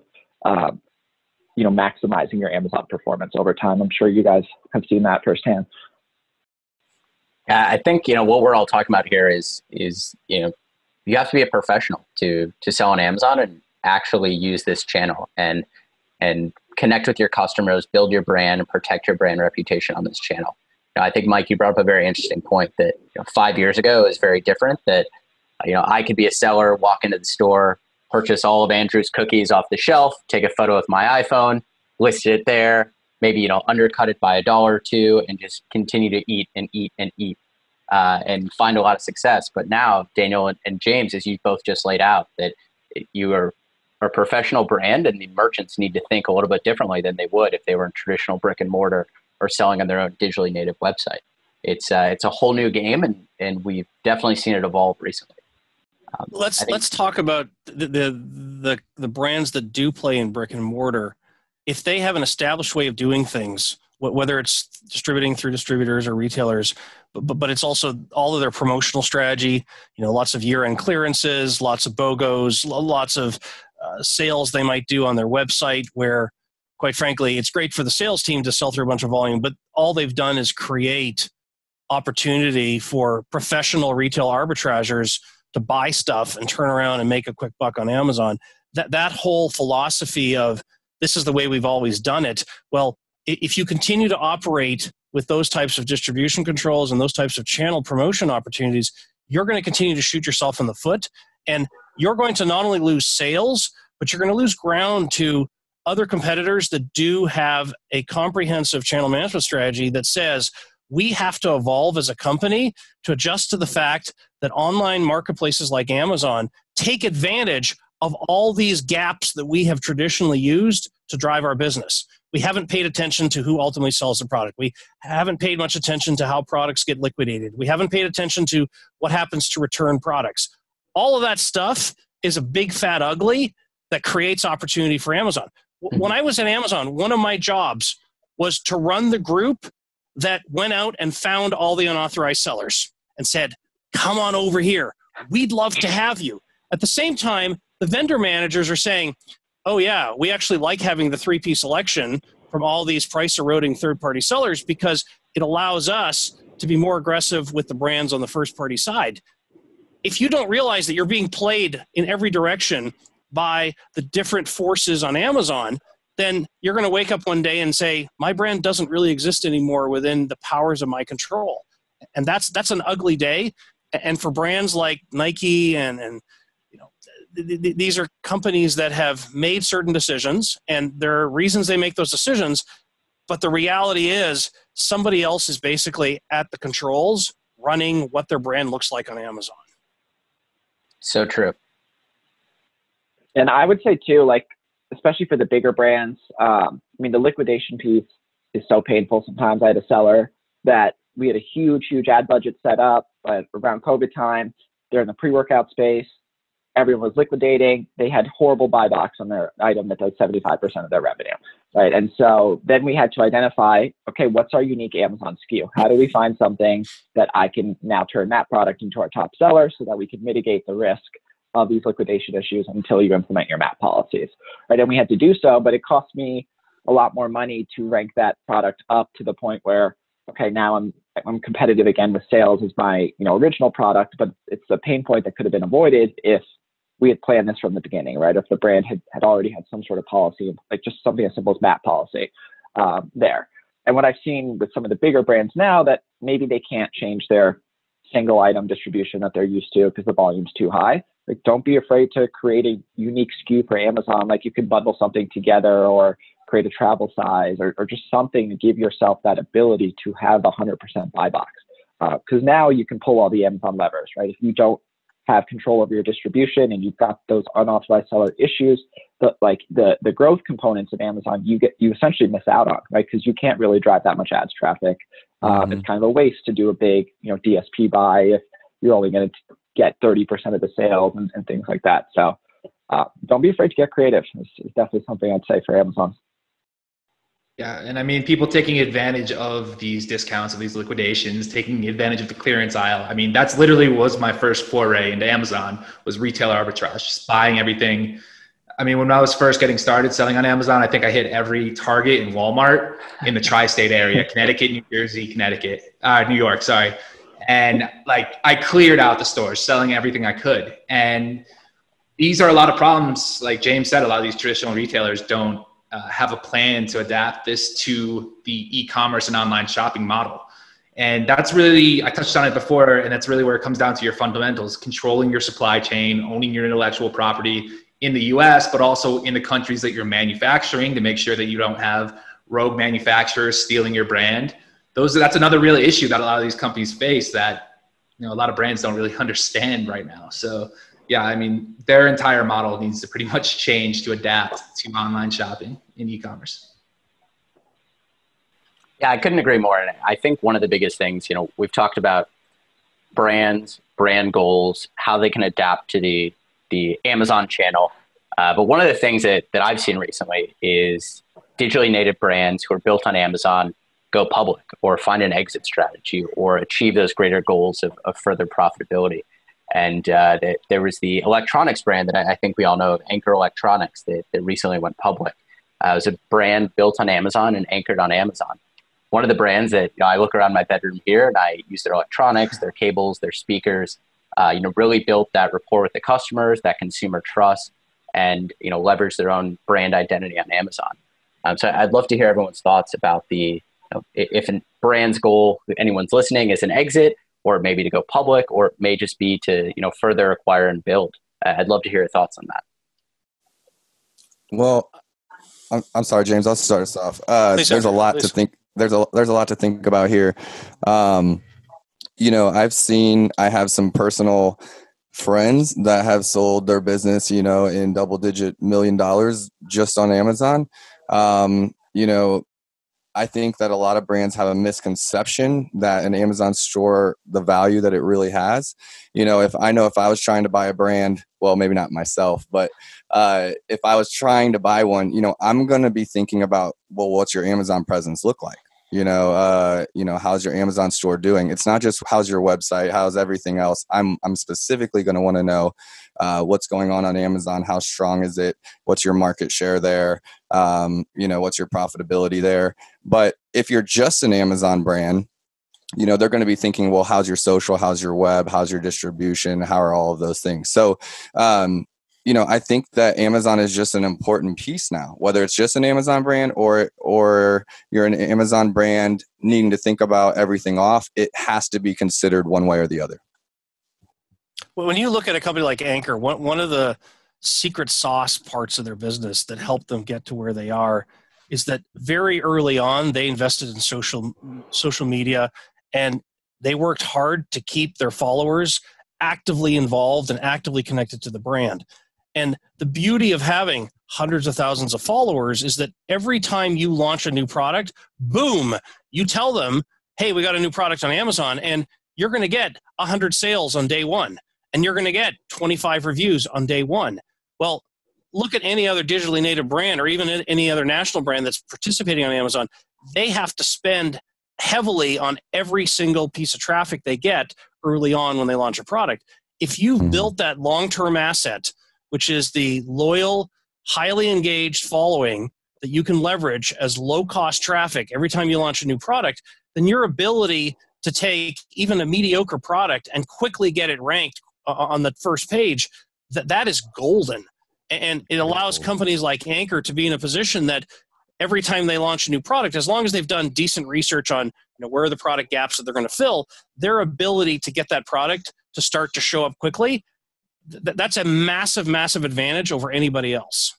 S5: maximizing your Amazon performance over time. I'm sure you guys have seen that firsthand.
S1: I think, what we're all talking about here is you have to be a professional to sell on Amazon and actually use this channel and connect with your customers, build your brand, and protect your brand reputation on this channel. I think, Mike, you brought up a very interesting point that 5 years ago is very different, that I could be a seller, walk into the store, purchase all of Andrew's cookies off the shelf, take a photo with my iPhone, list it there, maybe, undercut it by $1 or $2 and just continue to eat and eat and eat and find a lot of success. But now, Daniel and James, as you both just laid out, that you are a professional brand and the merchants need to think a little bit differently than they would if they were in traditional brick and mortar or selling on their own digitally native website. It's a whole new game, and we've definitely seen it evolve recently.
S2: Let's talk about the brands that do play in brick and mortar. If they have an established way of doing things, whether it's distributing through distributors or retailers, but it's also all of their promotional strategy, lots of year-end clearances, lots of BOGOs, lots of sales they might do on their website where, quite frankly, it's great for the sales team to sell through a bunch of volume, but all they've done is create opportunity for professional retail arbitrageurs to buy stuff and turn around and make a quick buck on Amazon. That whole philosophy of this is the way we've always done it. Well, if you continue to operate with those types of distribution controls and those types of channel promotion opportunities, you're going to continue to shoot yourself in the foot. And you're going to not only lose sales, but you're going to lose ground to other competitors that do have a comprehensive channel management strategy that says, we have to evolve as a company to adjust to the fact that online marketplaces like Amazon take advantage of all these gaps that we have traditionally used to drive our business. we haven't paid attention to who ultimately sells the product. We haven't paid much attention to how products get liquidated. We haven't paid attention to what happens to return products. All of that stuff is a big fat ugly that creates opportunity for Amazon. When I was at Amazon, one of my jobs was to run the group that went out and found all the unauthorized sellers and said, come on over here. We'd love to have you. At the same time, the vendor managers are saying, oh yeah, we actually like having the 3P selection from all these price eroding third-party sellers because it allows us to be more aggressive with the brands on the first-party side. If you don't realize that you're being played in every direction by the different forces on Amazon, then you're going to wake up one day and say, my brand doesn't really exist anymore within the powers of my control. And that's an ugly day. And for brands like Nike and these are companies that have made certain decisions, and there are reasons they make those decisions, but the reality is somebody else is basically at the controls running what their brand looks like on Amazon.
S1: So true.
S5: And I would say too, like, especially for the bigger brands, the liquidation piece is so painful. Sometimes I had a seller that we had a huge ad budget set up, but around COVID time, they're in the pre-workout space. Everyone was liquidating. They had horrible BuyBox on their item that does 75% of their revenue, right? And so then we had to identify, okay, what's our unique Amazon SKU? How do we find something that I can now turn that product into our top seller so that we can mitigate the risk of these liquidation issues until you implement your MAP policies, right? And we had to do so, but it cost me a lot more money to rank that product up to the point where, okay, now I'm competitive again with sales as my original product, but it's a pain point that could have been avoided if we had planned this from the beginning, right? If the brand had already had some sort of policy, like just something as simple as MAP policy there. And what I've seen with some of the bigger brands now, that maybe they can't change their single item distribution that they're used to because the volume's too high. Like, don't be afraid to create a unique SKU for Amazon. Like, you could bundle something together or create a travel size or just something to give yourself that ability to have 100% buy box. Because now you can pull all the Amazon levers, right? If you don't have control over your distribution and you've got those unauthorized seller issues, the growth components of Amazon, you essentially miss out on, right? Because you can't really drive that much ads traffic. It's kind of a waste to do a big, DSP buy if you're only going to get 30% of the sales and things like that. So don't be afraid to get creative. It's definitely something I'd say for Amazon.
S4: Yeah, and people taking advantage of these discounts, of these liquidations, taking advantage of the clearance aisle. That's literally was my first foray into Amazon, was retail arbitrage, just buying everything. When I was first getting started selling on Amazon, I think I hit every Target and Walmart in the tri-state area, Connecticut, New Jersey, New York, sorry. And I cleared out the stores, selling everything I could. And these are a lot of problems. Like James said, a lot of these traditional retailers don't have a plan to adapt this to the e-commerce and online shopping model. And that's really, I touched on it before, and that's really where it comes down to your fundamentals, controlling your supply chain, owning your intellectual property in the US, but also in the countries that you're manufacturing, to make sure that you don't have rogue manufacturers stealing your brand. That's another real issue that a lot of these companies face that, a lot of brands don't really understand right now. So yeah, their entire model needs to pretty much change to adapt to online shopping in e-commerce.
S1: Yeah, I couldn't agree more. And I think one of the biggest things, we've talked about brands, brand goals, how they can adapt to the Amazon channel. But one of the things that I've seen recently is digitally native brands who are built on Amazon go public or find an exit strategy or achieve those greater goals of further profitability. And there was the electronics brand that I think we all know of, Anchor Electronics, that recently went public. It was a brand built on Amazon and anchored on Amazon. One of the brands that I look around my bedroom here and I use their electronics, their cables, their speakers, really built that rapport with the customers, that consumer trust, and leverage their own brand identity on Amazon. So I'd love to hear everyone's thoughts about if a brand's goal, if anyone's listening, is an exit, or maybe to go public, or it may just be to further acquire and build. I'd love to hear your thoughts on that.
S3: Well, I'm sorry, James. I'll start us off. There's a lot to think. There's a lot to think about here. I have some personal friends that have sold their business, in double-digit $1 million just on Amazon. you know, I think that a lot of brands have a misconception that an Amazon store, the value that it really has. You know, if I was trying to buy a brand, well, maybe not myself, but if I was trying to buy one, you know, I'm going to be thinking about, well, what's your Amazon presence look like? You know, how's your Amazon store doing? It's not just how's your website, how's everything else. I'm specifically going to want to know what's going on Amazon. How strong is it? What's your market share there? You know, what's your profitability there? But if you're just an Amazon brand, you know, they're going to be thinking, well, how's your social? How's your web? How's your distribution? How are all of those things? So, you know, I think that Amazon is just an important piece now, whether it's just an Amazon brand or you're an Amazon brand needing to think about everything off. It has to be considered one way or the other.
S2: Well, when you look at a company like Anchor, one of the secret sauce parts of their business that helped them get to where they are is that very early on, they invested in social media, and they worked hard to keep their followers actively involved and actively connected to the brand. And the beauty of having hundreds of thousands of followers is that every time you launch a new product, boom, you tell them, hey, we got a new product on Amazon, and you're going to get 100 sales on day one, and you're going to get 25 reviews on day one. Well, look at any other digitally native brand or even any other national brand that's participating on Amazon. They have to spend heavily on every single piece of traffic they get early on when they launch a product. If you've built that long-term asset, which is the loyal, highly engaged following that you can leverage as low-cost traffic every time you launch a new product, then your ability to take even a mediocre product and quickly get it ranked on the first page, that is golden. And it allows companies like Anchor to be in a position that every time they launch a new product, as long as they've done decent research on where are the product gaps that they're going to fill, their ability to get that product to start to show up quickly, that's a massive, massive advantage over anybody else.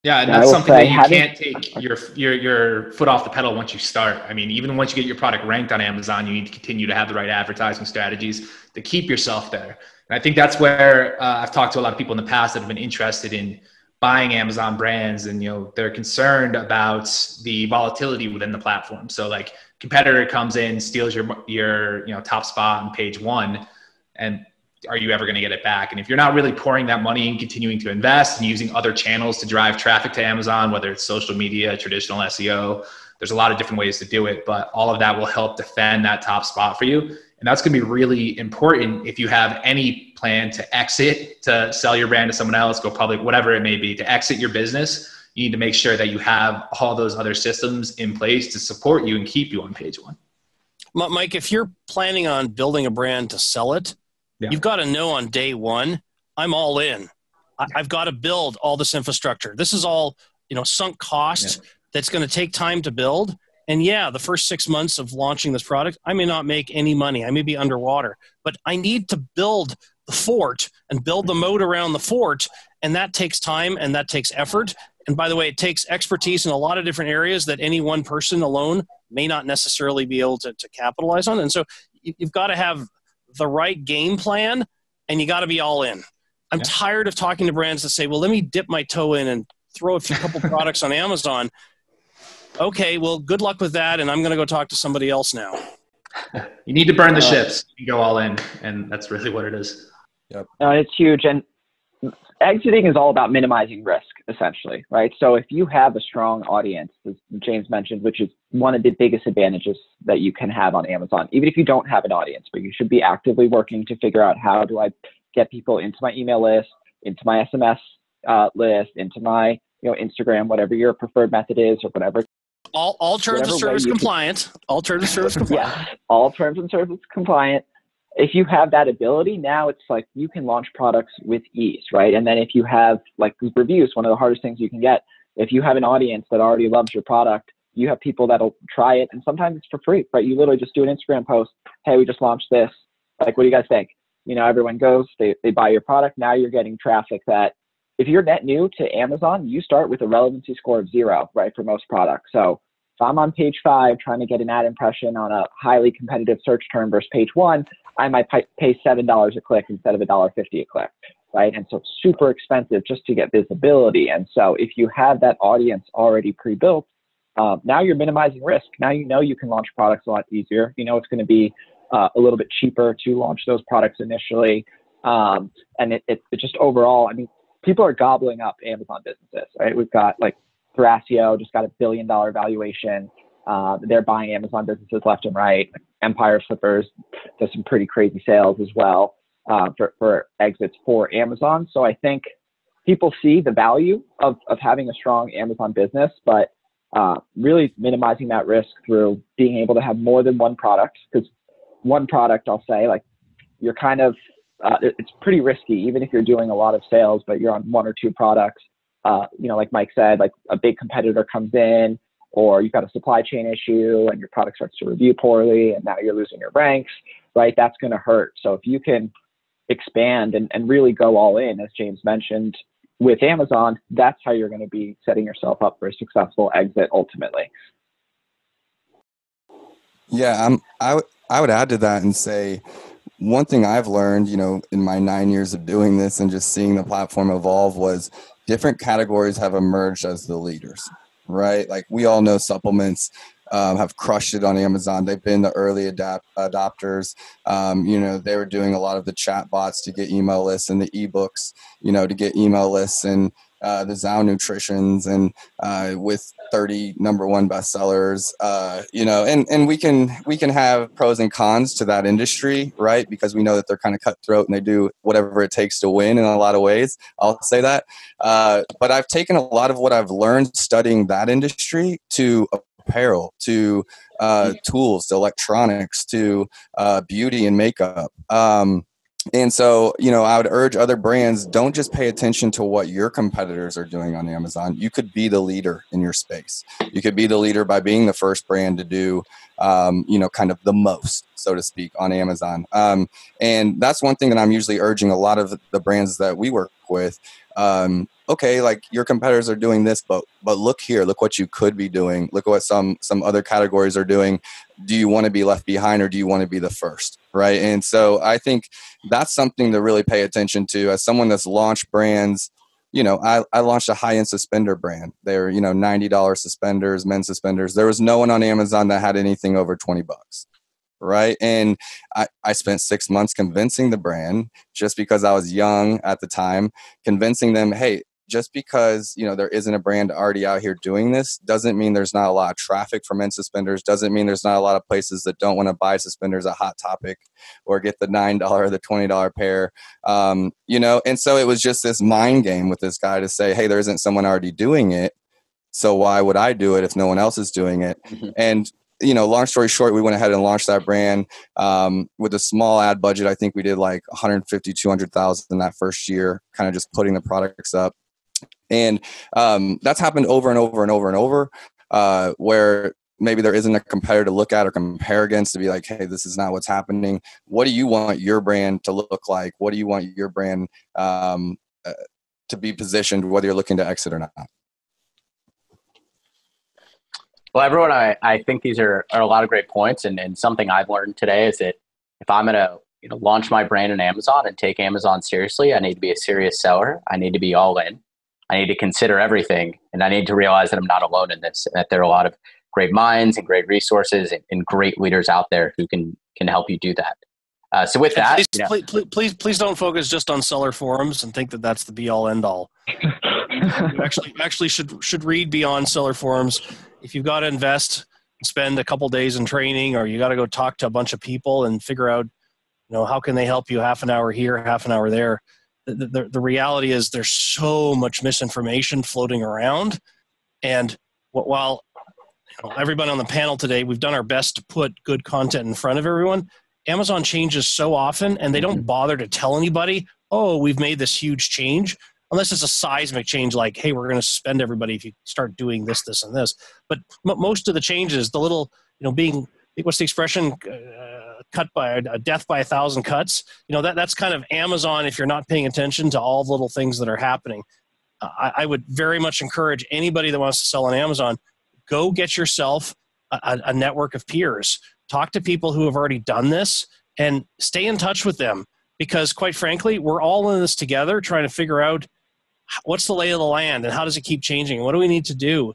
S4: Yeah, and that's something that you can't take your foot off the pedal once you start. I mean, even once you get your product ranked on Amazon, you need to continue to have the right advertising strategies to keep yourself there. And I think that's where I've talked to a lot of people in the past that have been interested in buying Amazon brands, and they're concerned about the volatility within the platform. So like, competitor comes in, steals your top spot on page one, and are you ever going to get it back? And if you're not really pouring that money and continuing to invest and using other channels to drive traffic to Amazon, whether it's social media, traditional SEO, there's a lot of different ways to do it, but all of that will help defend that top spot for you. And that's going to be really important if you have any plan to exit, to sell your brand to someone else, go public, whatever it may be, to exit your business. You need to make sure that you have all those other systems in place to support you and keep you on page one.
S2: Mike, if you're planning on building a brand to sell it, you've got to know on day one, I'm all in. I've got to build all this infrastructure. This is all, sunk cost that's going to take time to build. And the first 6 months of launching this product, I may not make any money. I may be underwater, but I need to build the fort and build the moat around the fort. And that takes time and that takes effort. And by the way, it takes expertise in a lot of different areas that any one person alone may not necessarily be able to capitalize on. And so you've got to have the right game plan, and you got to be all in. I'm tired of talking to brands that say, well, let me dip my toe in and throw a couple products on Amazon. Okay, well, good luck with that, and I'm going to go talk to somebody else now.
S4: You need to burn the ships and go all in, and that's really what it is.
S5: Yep. It's huge, and exiting is all about minimizing risk, essentially, right? So if you have a strong audience, as James mentioned, which is one of the biggest advantages that you can have on Amazon, even if you don't have an audience, but you should be actively working to figure out, how do I get people into my email list, into my SMS list, into my Instagram, whatever your preferred method is, or whatever.
S2: All terms of service compliant. All terms of service compliant.
S5: Yeah, all terms of service compliant. If you have that ability, now it's like you can launch products with ease, right? And then if you have like reviews, one of the hardest things you can get, if you have an audience that already loves your product, you have people that'll try it, and sometimes it's for free, right? You literally just do an Instagram post. Hey, we just launched this. Like, what do you guys think? Everyone goes, they buy your product. Now you're getting traffic that, if you're net new to Amazon, you start with a relevancy score of 0, right? For most products. So if I'm on page 5 trying to get an ad impression on a highly competitive search term versus page 1, I might pay $7 a click instead of $1.50 a click. right? And so it's super expensive just to get visibility. And so if you have that audience already pre-built, now you're minimizing risk. Now you know you can launch products a lot easier. You know it's going to be a little bit cheaper to launch those products initially. And it just overall, I mean, people are gobbling up Amazon businesses, right? We've got like Thrasio just got $1 billion valuation. They're buying Amazon businesses left and right. Empire Slippers does some pretty crazy sales as well for exits for Amazon. So I think people see the value of having a strong Amazon business, but really minimizing that risk through being able to have more than one product. Because one product, I'll say, like you're kind of, it's pretty risky, even if you're doing a lot of sales, but you're on one or two products. Like Mike said, like a big competitor comes in, or you've got a supply chain issue and your product starts to review poorly and now you're losing your ranks, right? That's going to hurt. So if you can expand and really go all in, as James mentioned, with Amazon, that's how you're going to be setting yourself up for a successful exit ultimately.
S3: Yeah, I would add to that and say one thing I've learned, in my 9 years of doing this and just seeing the platform evolve was different categories have emerged as the leaders, right? Like we all know supplements have crushed it on Amazon. They've been the early adopters. They were doing a lot of the chat bots to get email lists and the ebooks, to get email lists and the Zao Nutritions and with 30 #1 bestsellers, and we can have pros and cons to that industry, right? Because we know that they're kind of cutthroat and they do whatever it takes to win in a lot of ways. I'll say that. But I've taken a lot of what I've learned studying that industry to apparel, to tools, to electronics, to beauty and makeup. And so, I would urge other brands, don't just pay attention to what your competitors are doing on Amazon. You could be the leader in your space. You could be the leader by being the first brand to do, kind of the most, so to speak, on Amazon. And that's one thing that I'm usually urging a lot of the brands that we work with. Okay, like your competitors are doing this, but look here, look what you could be doing. Look at what some other categories are doing. Do you want to be left behind or do you want to be the first, right? And so I think that's something to really pay attention to. As someone that's launched brands, I launched a high-end suspender brand. They were, $90 suspenders, men's suspenders. There was no one on Amazon that had anything over $20. Right. And I spent 6 months convincing the brand, just because I was young at the time, convincing them, hey, just because, there isn't a brand already out here doing this doesn't mean there's not a lot of traffic for men's suspenders, doesn't mean there's not a lot of places that don't want to buy suspenders at Hot Topic or get the $9 or the $20 pair. And so it was just this mind game with this guy to say, hey, there isn't someone already doing it. So why would I do it if no one else is doing it? Mm-hmm. And long story short, we went ahead and launched that brand with a small ad budget. I think we did like 150, 200,000 in that first year, kind of just putting the products up. And that's happened over and over and over and over, where maybe there isn't a competitor to look at or compare against to be like, hey, this is not what's happening. What do you want your brand to look like? What do you want your brand to be positioned, whether you're looking to exit or not?
S1: Well, everyone, I think these are a lot of great points. And something I've learned today is that if I'm going to launch my brand on Amazon and take Amazon seriously, I need to be a serious seller. I need to be all in. I need to consider everything. And I need to realize that I'm not alone in this, that there are a lot of great minds and great resources and great leaders out there who can help you do that. So with that,
S2: please don't focus just on seller forums and think that that's the be all end all. You actually should read beyond seller forums. If you've got to invest and spend a couple days in training, or you got to go talk to a bunch of people and figure out, how can they help you, half an hour here, half an hour there. The reality is there's so much misinformation floating around. And while everybody on the panel today, we've done our best to put good content in front of everyone, Amazon changes so often and they don't bother to tell anybody, oh, we've made this huge change. Unless it's a seismic change like, hey, we're going to suspend everybody if you start doing this, this, and this. But most of the changes, the little, being, what's the expression, cut by a death by 1,000 cuts, that's kind of Amazon if you're not paying attention to all the little things that are happening. I would very much encourage anybody that wants to sell on Amazon, go get yourself a network of peers. Talk to people who have already done this and stay in touch with them. because quite frankly, we're all in this together trying to figure out what's the lay of the land and how does it keep changing? What do we need to do?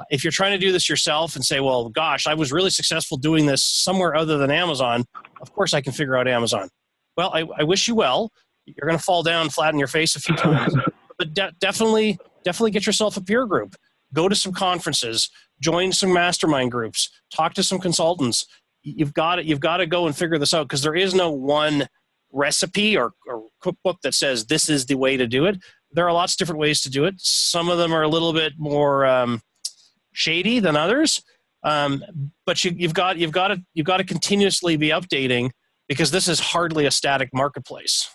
S2: If you're trying to do this yourself and say, well, gosh, I was really successful doing this somewhere other than Amazon, of course I can figure out Amazon. Well, I wish you well. You're going to fall down flat in your face a few times, but definitely get yourself a peer group. Go to some conferences, join some mastermind groups, talk to some consultants. You've got to go and figure this out, because there is no one recipe or cookbook that says this is the way to do it. There are lots of different ways to do it. Some of them are a little bit more shady than others, but you've got to continuously be updating, because this is hardly a static marketplace.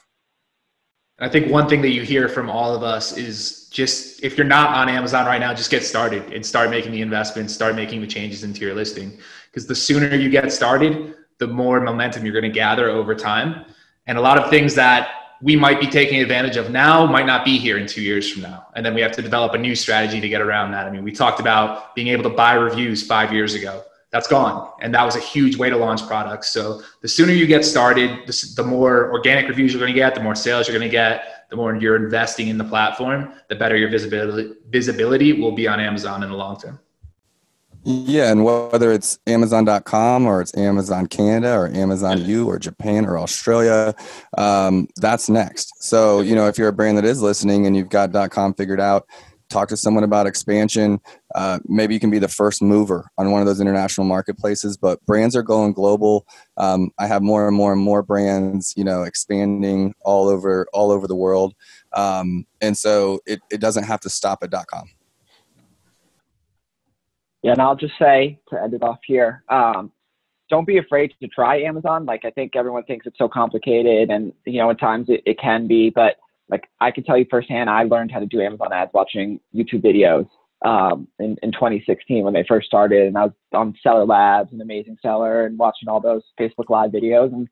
S4: I think one thing that you hear from all of us is, just if you're not on Amazon right now, just get started and start making the investments, start making the changes into your listing. Because the sooner you get started, the more momentum you're going to gather over time. And a lot of things that we might be taking advantage of now might not be here in 2 years from now. And then we have to develop a new strategy to get around that. I mean, we talked about being able to buy reviews 5 years ago. That's gone. And that was a huge way to launch products. So the sooner you get started, the more organic reviews you're going to get, the more sales you're going to get, the more you're investing in the platform, the better your visibility will be on Amazon in the long term.
S3: Yeah, and whether it's Amazon.com or it's Amazon Canada or Amazon U or Japan or Australia, that's next. So, if you're a brand that is listening and you've got .com figured out, talk to someone about expansion. Maybe you can be the first mover on one of those international marketplaces, but brands are going global. I have more and more and more brands, expanding all over the world. And so it doesn't have to stop at .com.
S5: Yeah, and I'll just say, to end it off here, don't be afraid to try Amazon. Like, I think everyone thinks it's so complicated, and, at times it can be, but I can tell you firsthand, I learned how to do Amazon ads watching YouTube videos in 2016 when they first started, and I was on Seller Labs and Amazing Seller and watching all those Facebook Live videos and,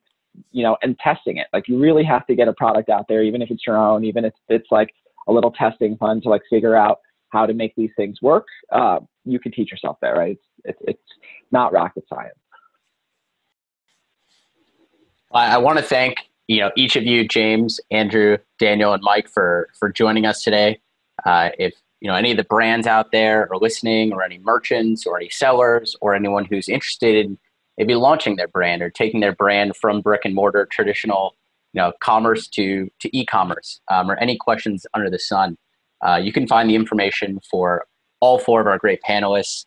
S5: and testing it. You really have to get a product out there, even if it's your own, even if it's a little testing fun to figure out how to make these things work. You can teach yourself there, right? It's not rocket science.
S1: I want to thank each of you, James, Andrew, Daniel, and Mike, for joining us today. If any of the brands out there are listening, or any merchants or any sellers or anyone who's interested in maybe launching their brand or taking their brand from brick and mortar traditional commerce to e-commerce, or any questions under the sun, you can find the information for all four of our great panelists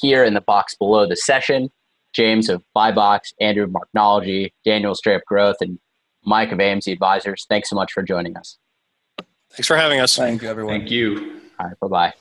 S1: here in the box below the session. James of BuyBox, Andrew of Marknology, Daniel of Straight Up Growth, and Mike of AMZ Advisors. Thanks so much for joining us.
S2: Thanks for having us.
S3: Thank you, everyone.
S4: Thank you.
S1: All right, bye-bye.